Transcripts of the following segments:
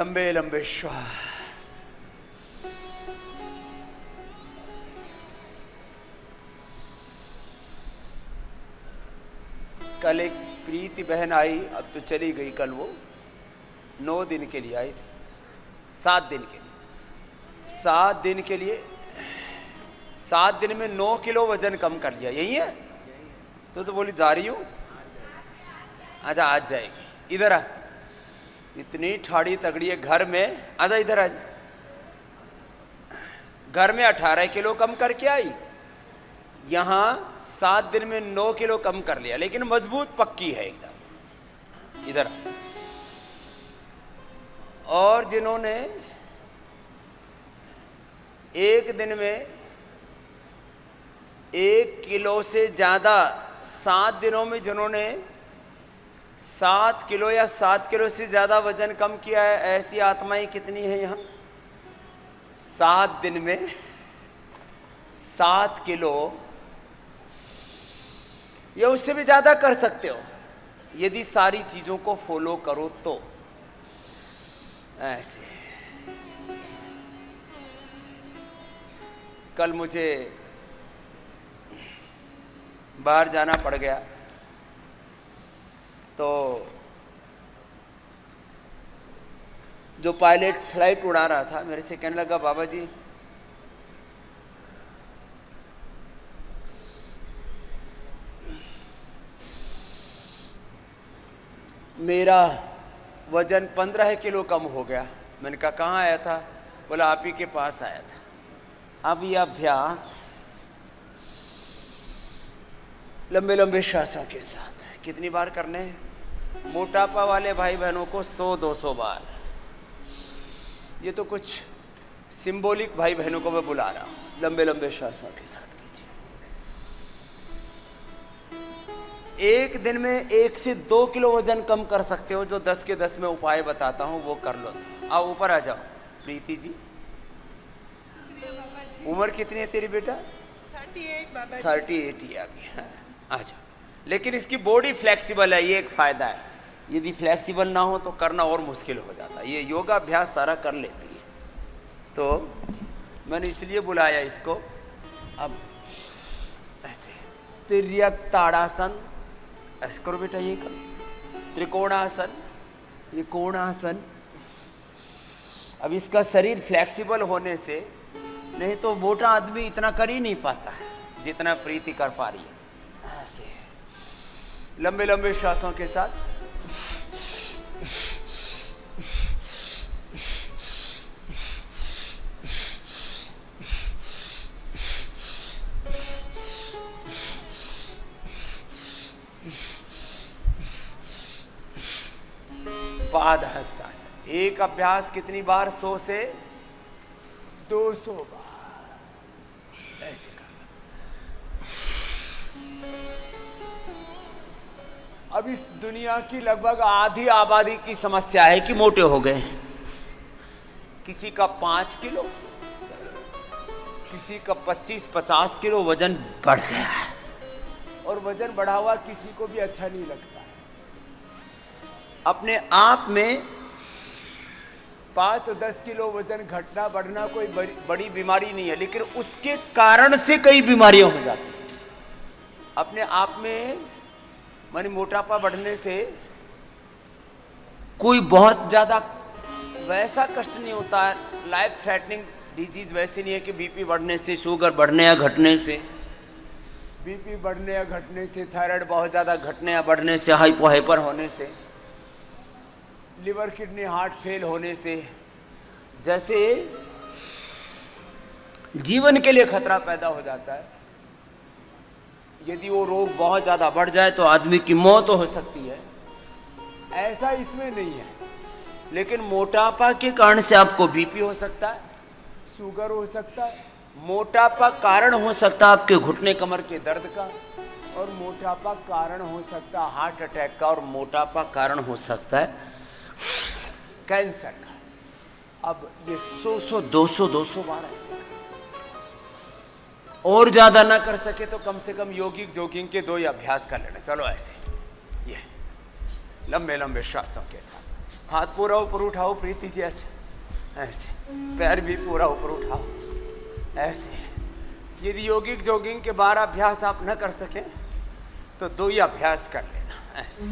लंबे लंबे श्वास। कल एक प्रीति बहन आई, अब तो चली गई। कल वो 9 दिन के लिए आई थी, 7 दिन के लिए। 7 दिन के लिए 7 दिन में 9 किलो वजन कम कर लिया। यही है? तो बोली जा रही हूँ। अच्छा आज जाएगी। इधर आ, इतनी ठाड़ी तगड़ी है घर में। आजा इधर आ। घर में 18 किलो कम करके आई, यहाँ 7 दिन में 9 किलो कम कर लिया, लेकिन मजबूत पक्की है एकदम। इधर आ। और जिन्होंने एक दिन में 1 किलो से ज्यादा 7 दिनों में जिन्होंने 7 किलो या 7 किलो से ज्यादा वजन कम किया है, ऐसी आत्माएं कितनी है यहाँ? 7 दिन में 7 किलो या उससे भी ज्यादा कर सकते हो यदि सारी चीजों को फॉलो करो तो। ऐसे कल मुझे बाहर जाना पड़ गया, तो जो पायलट फ्लाइट उड़ा रहा था मेरे से कहने लगा, बाबा जी मेरा वजन 15 किलो कम हो गया। मैंने कहा कहाँ आया था? बोला आप ही के पास आया था। अब यह अभ्यास लंबे लंबे श्वासों के साथ कितनी बार करने हैं? मोटापा वाले भाई बहनों को 100-200 बार। ये तो कुछ सिंबॉलिक भाई बहनों को मैं बुला रहा हूं। लंबे लंबे श्वासों के साथ कीजिए। एक दिन में 1 से 2 किलो वजन कम कर सकते हो, जो 10 के 10 में उपाय बताता हूं वो कर लो। आओ ऊपर आ जाओ। प्रीति जी, उम्र कितनी है तेरी बेटा? 38 बाबा। 38 ही आ गई। आ जाओ। लेकिन इसकी बॉडी फ्लेक्सिबल है, ये एक फायदा है। यदि फ्लेक्सिबल ना हो तो करना और मुश्किल हो जाता है। ये योगाभ्यास सारा कर लेती है, तो मैंने इसलिए बुलाया इसको। अब ऐसे तिर्यक ताड़ासन ऐसे करो बेटा, ये करो। त्रिकोणासन, ये कोणासन। अब इसका शरीर फ्लेक्सिबल होने से, नहीं तो मोटा आदमी इतना कर ही नहीं पाता है जितना प्रीति कर पा रही है। ऐसे लंबे लंबे श्वासों के साथ। पाद हस्तासन। एक अभ्यास कितनी बार? 100 से 200 बार ऐसे कर। अब इस दुनिया की लगभग आधी आबादी की समस्या है कि मोटे हो गए। किसी का 5 किलो, किसी का 25-50 किलो वजन बढ़ गया है। और वजन बढ़ा हुआ किसी को भी अच्छा नहीं लगता। अपने आप में 5-10 किलो वजन घटना बढ़ना कोई बड़ी बीमारी नहीं है, लेकिन उसके कारण से कई बीमारियां हो जाती हैं। अपने आप में माने मोटापा बढ़ने से कोई बहुत ज्यादा वैसा कष्ट नहीं होता है। लाइफ थ्रेटनिंग डिजीज वैसे नहीं है कि बीपी बढ़ने से, शुगर बढ़ने या घटने से, बीपी बढ़ने या घटने से, थायराइड बहुत ज्यादा घटने या बढ़ने से, हाइपर होने से, लिवर किडनी हार्ट फेल होने से, जैसे जीवन के लिए खतरा पैदा हो जाता है। यदि वो रोग बहुत ज्यादा बढ़ जाए तो आदमी की मौत हो सकती है। ऐसा इसमें नहीं है, लेकिन मोटापा के कारण से आपको बीपी हो सकता है, शुगर हो सकता है। मोटापा कारण हो सकता है आपके घुटने कमर के दर्द का, और मोटापा कारण हो सकता है हार्ट अटैक का, और मोटापा कारण हो सकता है कैंसर का। अब ये 100-200 बार ऐसे, और ज्यादा ना कर सके तो कम से कम योगिक जोगिंग के 2 अभ्यास कर लेना। चलो ऐसे, ये लंबे लंबे श्वासों के साथ। हाथ पूरा ऊपर उठाओ प्रीति जी, ऐसे ऐसे, पैर भी पूरा ऊपर उठाओ ऐसे। यदि योगिक जॉगिंग के 12 अभ्यास आप न कर सके तो 2 ही अभ्यास कर लेना ऐसे।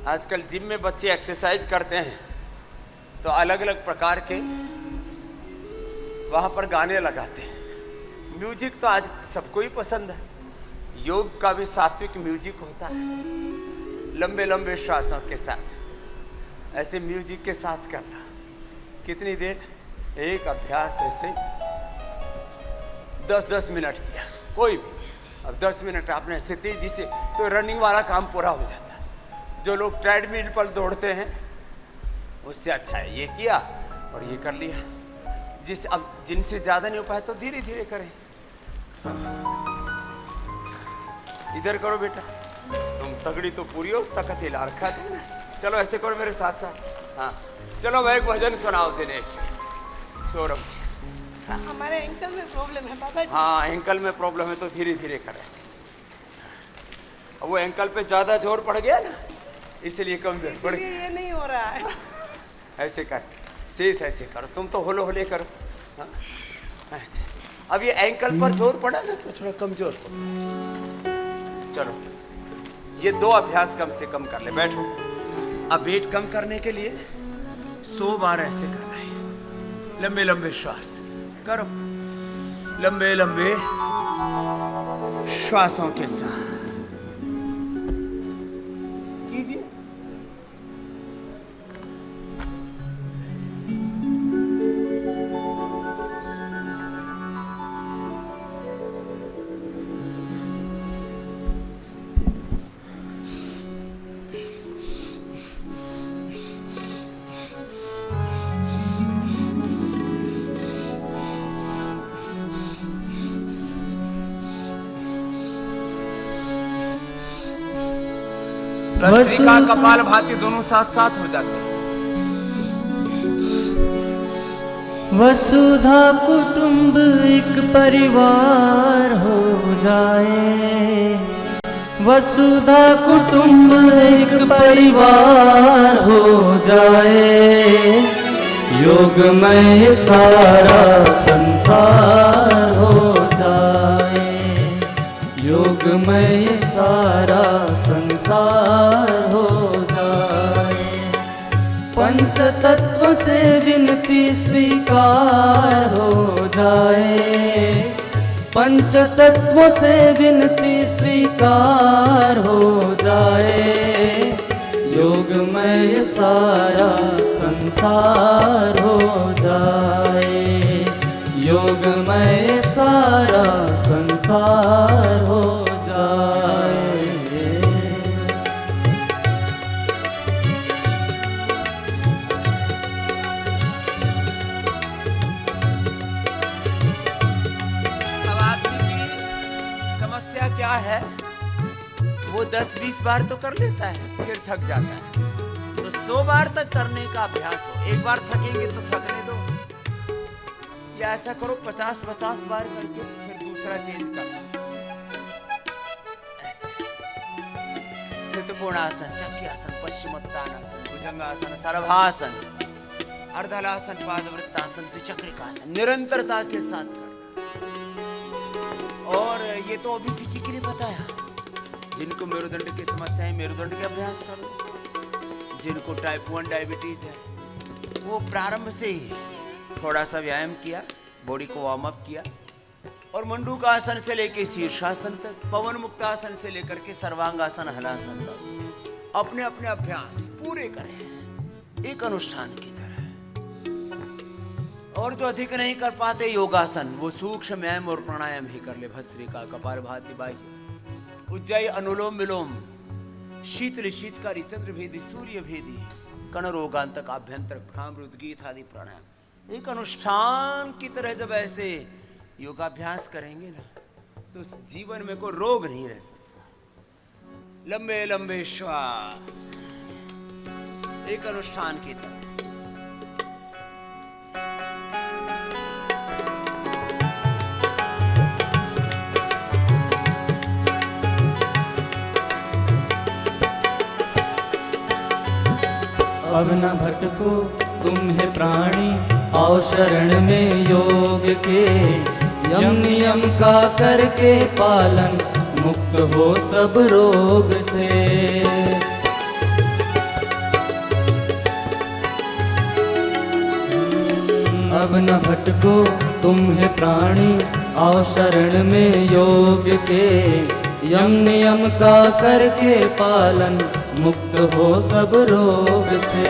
आजकल जिम में बच्चे एक्सरसाइज करते हैं तो अलग अलग प्रकार के वहां पर गाने लगाते हैं। म्यूजिक तो आज सबको ही पसंद है। योग का भी सात्विक म्यूजिक होता है, लंबे लंबे श्वासों के साथ ऐसे म्यूजिक के साथ करना। कितनी देर? एक अभ्यास ऐसे 10-10 मिनट किया कोई भी। अब 10 मिनट आपने ऐसे तेजी से, तो रनिंग वाला काम पूरा हो जाता है। जो लोग ट्रेडमिल पर दौड़ते हैं उससे अच्छा है ये किया और ये कर लिया। अब जिनसे ज्यादा नहीं हो पाया तो धीरे धीरे करें। इधर करो बेटा, तुम तगड़ी तो पूरी हो, तकत हिला रखा है ना। चलो ऐसे करो मेरे साथ साथ। हाँ चलो भाई, एक भजन सुनाओ दिनेश, सौरभ जी। हमारे एंकल में प्रॉब्लम है बाबा जी। हाँ एंकल में प्रॉब्लम है तो धीरे धीरे कर ऐसे। वो एंकल पे ज्यादा जोर पड़ गया ना, इसलिए कमजोर पड़ गया। ये नहीं हो रहा है। ऐसे कर, शेष ऐसे करो, तुम तो होले होले करो। हाँ ऐसे। अब ये एंकल पर जोर पड़ा ना तो थोड़ा कमजोर हो। चलो ये 2 अभ्यास कम से कम कर ले। बैठो। अब वेट कम करने के लिए 100 बार ऐसे करना है। लंबे लंबे श्वास करो, लंबे लंबे श्वासों के साथ कीजिए। भस्त्रिका कपाल भाती दोनों साथ साथ हो जाते हैं। वसुधा कुटुंब एक परिवार हो जाए, वसुधा कुटुंब एक परिवार हो जाए, योगमय सारा संसार हो जाए, योगमय सारा संसार हो जाए। पंच तत्व से विनती स्वीकार हो जाए, पंच तत्व से विनती स्वीकार हो जाए, योगमय सारा संसार हो जाए, योगमय सारा संसार हो जाए। क्या है, वो 10-20 बार तो कर लेता है फिर थक जाता है। तो 100 बार तक करने का अभ्यास हो। एक बार थकेंगे तो थकने दो, या ऐसा करो 50-50 बार करके फिर दूसरा चेंज करना। त्रिकोणासन, चक्रासन, पश्चिमोत्तानासन, भुजंगासन, सर्वासन, अर्धलासन, पादवृत्तासन, द्विचक्रिकासन निरंतरता के साथ करना। और ये तो ओबेसिटी के लिए बताया। जिनको मेरुदंड की समस्या है मेरुदंड के अभ्यास करो। जिनको टाइप 1 डायबिटीज है वो प्रारंभ से ही थोड़ा सा व्यायाम किया, बॉडी को वार्म अप किया, और मंडूकासन से लेकर शीर्षासन तक, पवन मुक्तासन से लेकर के सर्वांगासन, हलासन तक अपने अपने अभ्यास पूरे करें एक अनुष्ठान की तरह। और जो अधिक नहीं कर पाते योगासन, वो सूक्ष्म व्यायाम और प्राणायाम ही कर ले। भस्त्रिका, कपालभाति, बाह्य, उज्जाई, अनुलोम विलोम, शीतल शीतकारी, चंद्र भेदी, सूर्य भेदी, कण रोगांतक, आभ्यंतर, भ्रामृत, गीत आदि प्राणायाम एक अनुष्ठान की तरह जब ऐसे योगाभ्यास करेंगे ना तो उस जीवन में कोई रोग नहीं रह सकता। लंबे लंबे श्वास एक अनुष्ठान की तरह। अब न भटको तुम है प्राणी, आओ शरण में योग के। यम नियम का करके पालन, मुक्त हो सब रोग से। अब न भटको तुम है प्राणी, आओ शरण में योग के। यम नियम का करके पालन, मुक्त हो सब रोग से।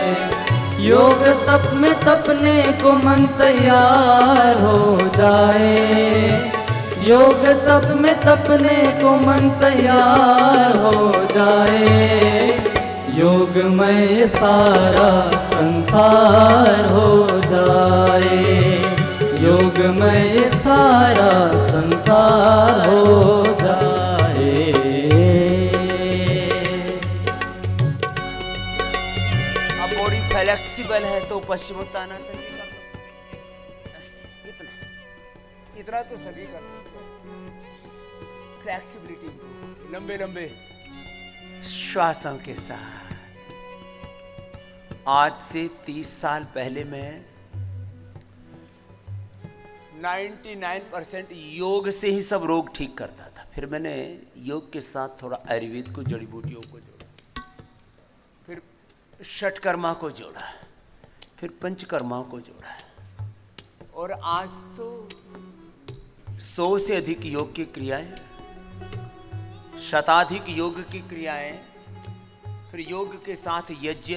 योग तप में तपने को मन तैयार हो जाए। योग तप में तपने को मन तैयार हो जाए। योग में सारा संसार हो जाए। योग में सारा संसार हो जाए। अब बॉडी फ्लेक्सिबल है तो पश्चिमोत्तानासन भी कर लो। इतना तो सभी कर सकते हैं। फ्लेक्सिबिलिटी, लंबे लंबे श्वासों के साथ। आज से 30 साल पहले मैं 99% योग से ही सब रोग ठीक करता था। फिर मैंने योग के साथ थोड़ा आयुर्वेद को, जड़ी बूटियों को जोड़ा, फिर षटकर्मा को जोड़ा, फिर पंचकर्मा को जोड़ा, और आज तो 100 से अधिक योग की क्रियाएं, शताधिक योग की क्रियाएं, फिर योग के साथ यज्ञ,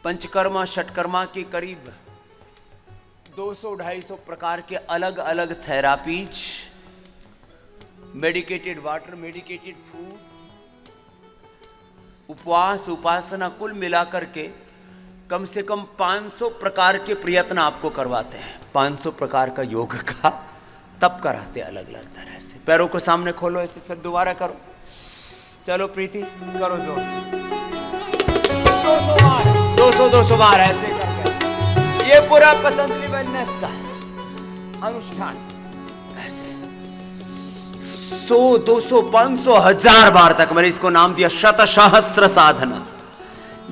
पंचकर्मा षटकर्मा के करीब 200-250 प्रकार के अलग अलग therapies, medicated water, medicated food, उपवास, उपासना, कुल मिलाकर के कम से कम 500 प्रकार के प्रयत्न आपको करवाते हैं। 500 प्रकार का योग का तप कराते अलग अलग तरह से। पैरों को सामने खोलो ऐसे, फिर दोबारा करो। चलो प्रीति, करो जोर से 200 बार ऐसे करके। ये पूरा पतंजलि वेलनेस का अनुष्ठान ऐसे 100, 200, 500, 1000 बार तक मैंने इसको नाम दिया शतसहस्र साधना।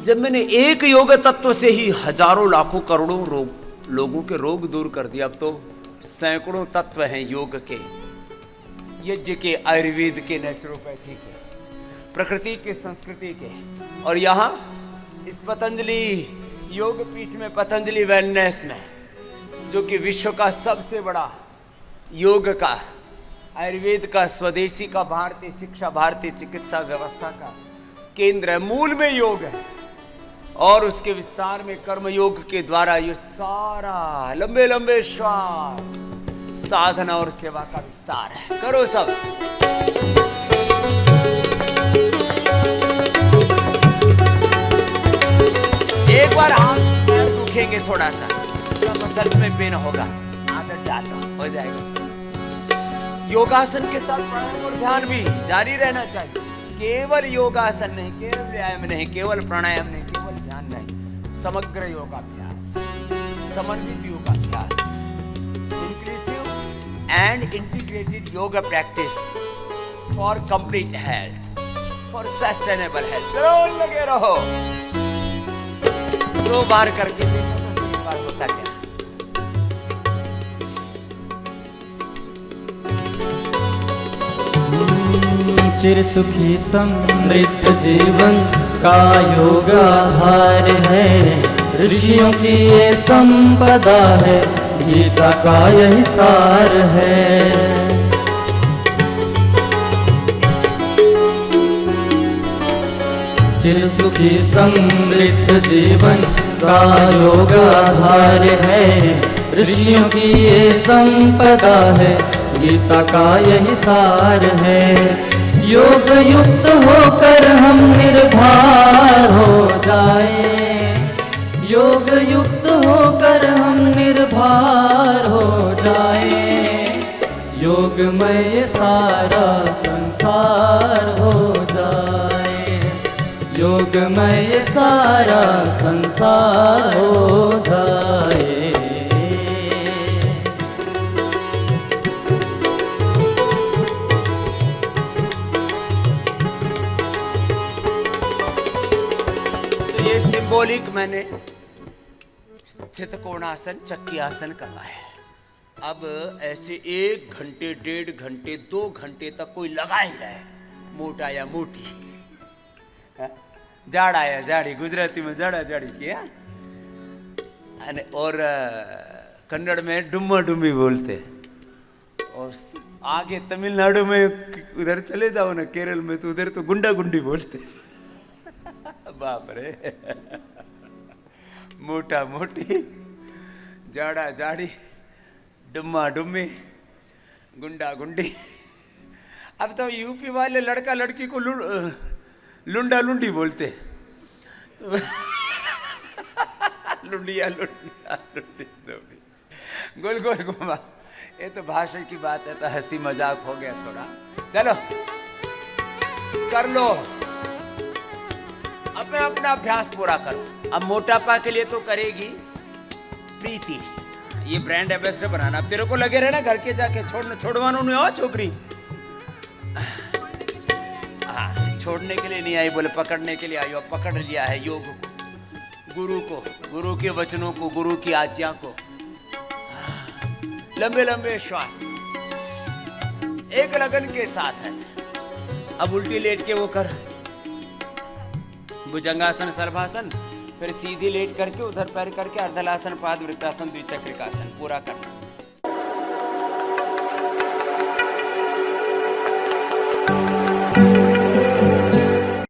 जब मैंने एक योग तत्व से ही हजारों लाखों करोड़ों लोगों के रोग दूर कर दिया, अब तो सैकड़ों तत्व हैं योग के, यज्ञ के, आयुर्वेद के, नेचुरोपैथी के, प्रकृति के, संस्कृति के। और यहाँ इस पतंजलि योग पीठ में, पतंजलि वेलनेस में, जो कि विश्व का सबसे बड़ा योग का, आयुर्वेद का, स्वदेशी का, भारतीय शिक्षा, भारतीय चिकित्सा व्यवस्था का केंद्र है। मूल में योग है और उसके विस्तार में कर्म योग के द्वारा ये सारा लंबे लंबे श्वास, साधना और सेवा का विस्तार है। करो सब। एक बार हाथ पैर दुखेंगे थोड़ा सा, मसल्स में पेन होगा, आदत डालो, हो जाएगा सब। योगासन के साथ प्राणायाम और ध्यान भी जारी रहना चाहिए। केवल योगासन नहीं, केवल व्यायाम नहीं, केवल प्राणायाम नहीं, केवल ध्यान नहीं, समग्र योगाभ्यास, समन्वित योगाभ्यास, inclusive and integrated yoga practice for complete health, for sustainable health. जरूर लगे रहो। 100 बार करके देखो तो 1 बार होता क्या। चिर सुखी समृद्ध जीवन का योग आधार है। ऋषियों की ये संपदा है, गीता का यही सार है। चिर सुखी समृद्ध जीवन का योग आधार है। ऋषियों की ये संपदा है, गीता का यही सार है। योग युक्त होकर हम निर्भर हो जाए। योग युक्त होकर हम निर्भर हो जाए। योग में ये सारा संसार हो जाए। योग में ये सारा संसार हो जाए। सिंबॉलिक मैंने स्थित कोणासन चक्की आसन करा है। अब ऐसे 1 घंटे 1.5 घंटे 2 घंटे तक कोई लगा ही रहे, मोटा या मोटी, जाड़ा या जाड़ी, गुजराती में जाड़ा जाड़ी किया, और कन्नड़ में डुम्मा डुम्मी बोलते, और आगे तमिलनाडु में उधर चले जाओ ना, केरल में, तो उधर तो गुंडा गुंडी बोलते। बाप रे, मोटा मोटी, जाड़ा जाड़ी, डुम्मा डुम्मी, गुंडा गुंडी। अब तो यूपी वाले लड़का लड़की को लुंडा लुंडी बोलते, तो लुंडिया लुंडिया लुंडी, तो भी गोल गोल घुमा। ये तो भाषण की बात है, तो हंसी मजाक हो गया थोड़ा। चलो कर लो, अब मैं अपना अभ्यास पूरा करो। अब मोटापा के लिए तो करेगी प्रीति, ये ब्रांड एम्बेसडर बनाना। अब तेरे को लगे रहे ना घर के जाके छोड़वानो नहीं हो छोकरी। हाँ, छोड़ने के लिए नहीं आई, बोले पकड़ने के लिए आई। और पकड़ लिया है योग को, गुरु को, गुरु के वचनों को, गुरु की आज्ञा को। लंबे लंबे श्वास एक लगन के साथ है। अब उल्टी लेट के वो कर, भुजंगासन सर्वासन, फिर सीधी लेट करके उधर पैर करके अर्धलासन, पाद वृत्तासन, द्विचक्रिकासन पूरा करना।